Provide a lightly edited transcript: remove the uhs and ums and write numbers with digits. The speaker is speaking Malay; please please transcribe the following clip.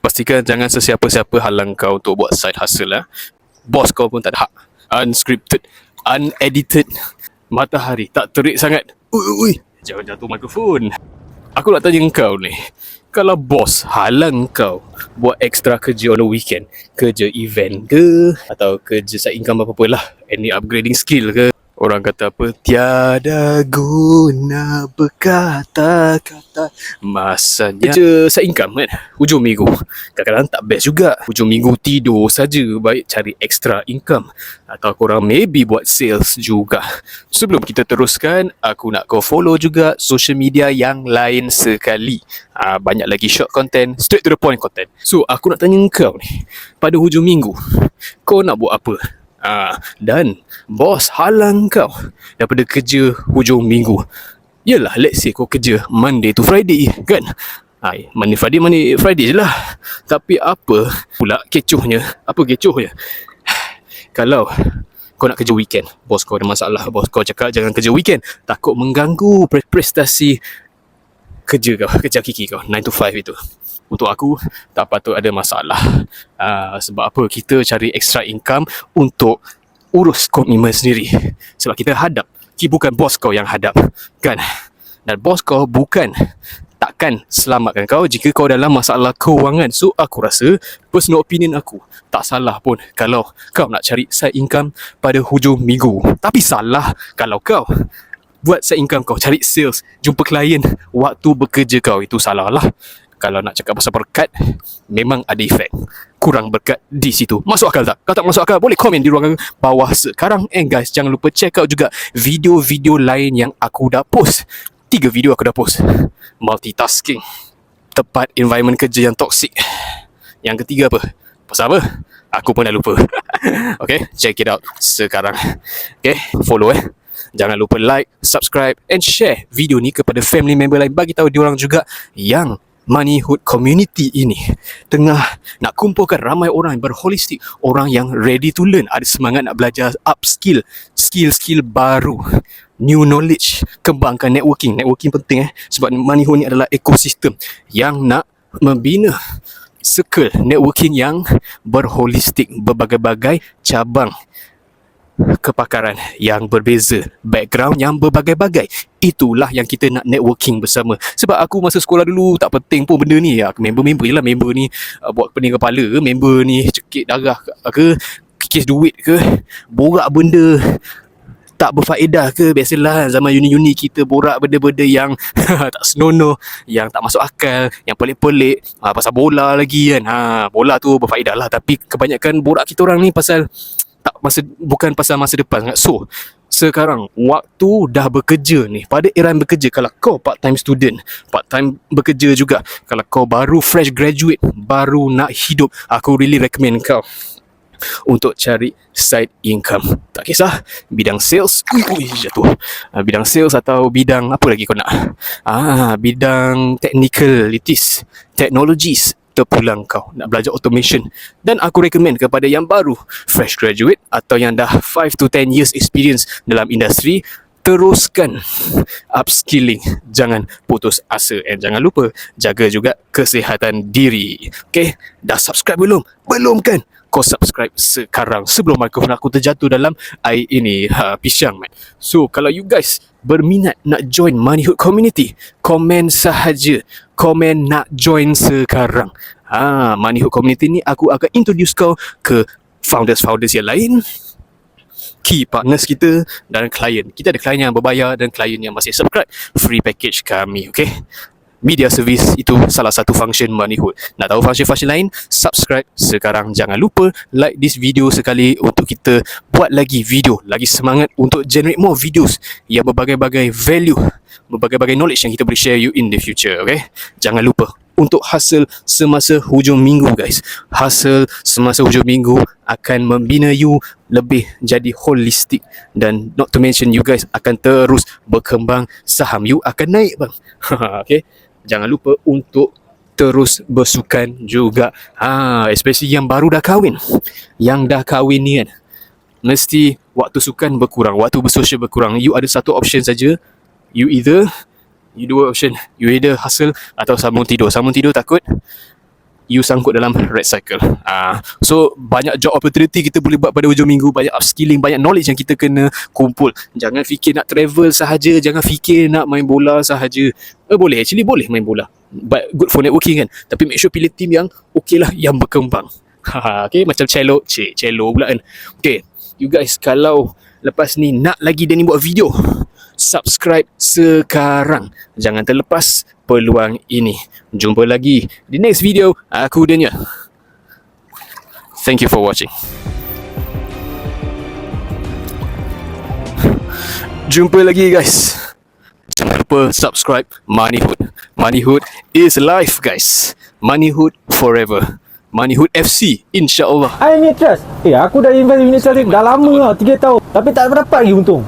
Pastikan jangan sesiapa-siapa halang kau untuk buat side hustle lah. Bos kau pun tak ada hak. Unscripted, unedited. Matahari tak terik sangat. Ui, jangan jatuh mikrofon. Aku nak tanya kau ni, kalau bos halang kau buat extra kerja on the weekend, kerja event ke, atau kerja side income apa-apa lah, any upgrading skill ke, orang kata apa, tiada guna berkata-kata, masanya kerja side income kan, hujung minggu kadang-kadang tak best juga. Hujung minggu tidur saja, baik cari extra income, atau korang maybe buat sales juga. Sebelum kita teruskan, aku nak kau follow juga social media yang lain sekali. Banyak lagi short content, straight to the point content. So aku nak tanya kau ni, pada hujung minggu kau nak buat apa? Dan bos halang kau daripada kerja hujung minggu. Yelah, let's say kau kerja Monday to Friday kan. Monday Friday je lah. Tapi apa pula kecohnya? Apa kecohnya? Kalau kau nak kerja weekend, bos kau ada masalah, bos kau cakap jangan kerja weekend, takut mengganggu prestasi kerja kau, kerja hakiki kau 9 to 5 itu. Untuk aku, tak patut ada masalah. Sebab apa? Kita cari extra income untuk urus komitmen sendiri. Sebab kita hadap, bukan bos kau yang hadap kan. Dan bos kau takkan selamatkan kau jika kau dalam masalah kewangan. So aku rasa, personal opinion aku, tak salah pun kalau kau nak cari side income pada hujung minggu. Tapi salah kalau kau buat side income kau, cari sales, jumpa klien waktu bekerja kau. Itu salah lah. Kalau nak cakap pasal berkat, memang ada efek. Kurang berkat di situ. Masuk akal tak? Kalau tak masuk akal, boleh komen di ruangan bawah sekarang. And guys, jangan lupa check out juga video-video lain yang aku dah post. 3 video aku dah post. Multitasking, tepat environment kerja yang toxic. Yang ketiga apa? Pasal apa? Aku pun dah lupa. Okay, check it out sekarang. Okay, follow Jangan lupa like, subscribe and share video ni kepada family member lain. Bagi tahu diorang juga yang Moneyhood community ini tengah nak kumpulkan ramai orang yang berholistik, orang yang ready to learn, ada semangat nak belajar upskill, skill-skill baru, new knowledge, kembangkan networking. Networking penting sebab Moneyhood ni adalah ekosistem yang nak membina circle networking yang berholistik, berbagai-bagai cabang kepakaran yang berbeza, background yang berbagai-bagai. Itulah yang kita nak networking bersama. Sebab aku masa sekolah dulu tak penting pun benda ni. Member-member je lah. Member ni buat pening kepala ke, member ni cekik darah ke, kikis duit ke, borak benda tak berfaedah ke. Biasalah zaman uni-uni kita borak benda-benda yang tak senonoh, yang tak masuk akal, yang pelik-pelik. Pasal bola lagi kan. Bola tu berfaedah lah. Tapi kebanyakan borak kita orang ni bukan pasal masa depan. So sekarang waktu dah bekerja ni, pada era yang bekerja, kalau kau part-time student, part-time bekerja juga, kalau kau baru fresh graduate, baru nak hidup, aku really recommend kau untuk cari side income. Tak kisah bidang sales, jatuh, bidang sales atau bidang apa lagi kau nak, bidang technicalities, technologies, terpulang kau nak belajar automation. Dan aku recommend kepada yang baru fresh graduate atau yang dah 5 to 10 years experience dalam industri, teruskan upskilling, jangan putus asa, and jangan lupa jaga juga kesihatan diri. Okay, dah subscribe belum? Belum kan? Kau subscribe sekarang sebelum mikrofon aku terjatuh dalam air ini. Pisang man. So kalau you guys berminat nak join Moneyhood community, komen sahaja, komen nak join sekarang. Moneyhood community ni aku akan introduce kau ke founders yang lain, key partners kita dan klien. Kita ada klien yang berbayar dan klien yang masih subscribe free package kami. Okay, media service itu salah satu function Moneyhood. Nak tahu function-function lain? Subscribe sekarang. Jangan lupa like this video sekali untuk kita buat lagi video, lagi semangat untuk generate more videos yang berbagai-bagai value, berbagai-bagai knowledge yang kita boleh share you in the future. Okay, jangan lupa untuk hustle semasa hujung minggu guys. Hustle semasa hujung minggu akan membina you lebih jadi holistik, dan not to mention you guys akan terus berkembang, saham you akan naik bang. Okay, jangan lupa untuk terus bersukan juga. Especially yang baru dah kahwin. Yang dah kahwin ni kan, mesti waktu sukan berkurang, waktu bersosial berkurang. You ada satu option saja. You dua option. You either hustle atau sambung tidur. Sambung tidur takut you sangkut dalam red cycle. So banyak job opportunity kita boleh buat pada hujung minggu, banyak upskilling, banyak knowledge yang kita kena kumpul. Jangan fikir nak travel sahaja, jangan fikir nak main bola sahaja. Boleh, actually boleh main bola, but good for networking kan. Tapi make sure pilih team yang okay lah, yang berkembang. Okay, macam cello pula kan. Okay, you guys kalau lepas ni nak lagi Danny buat video, subscribe sekarang. Jangan terlepas peluang ini. Jumpa lagi di next video. Aku Daniel. Thank you for watching. Jumpa lagi guys. Jangan lupa subscribe Moneyhood. Moneyhood is life guys. Moneyhood forever. Moneyhood FC, insyaAllah. Unit Trust. Aku dah invest unit trust dah lama lah, 3 tahun. Tapi tak dapat lagi untung.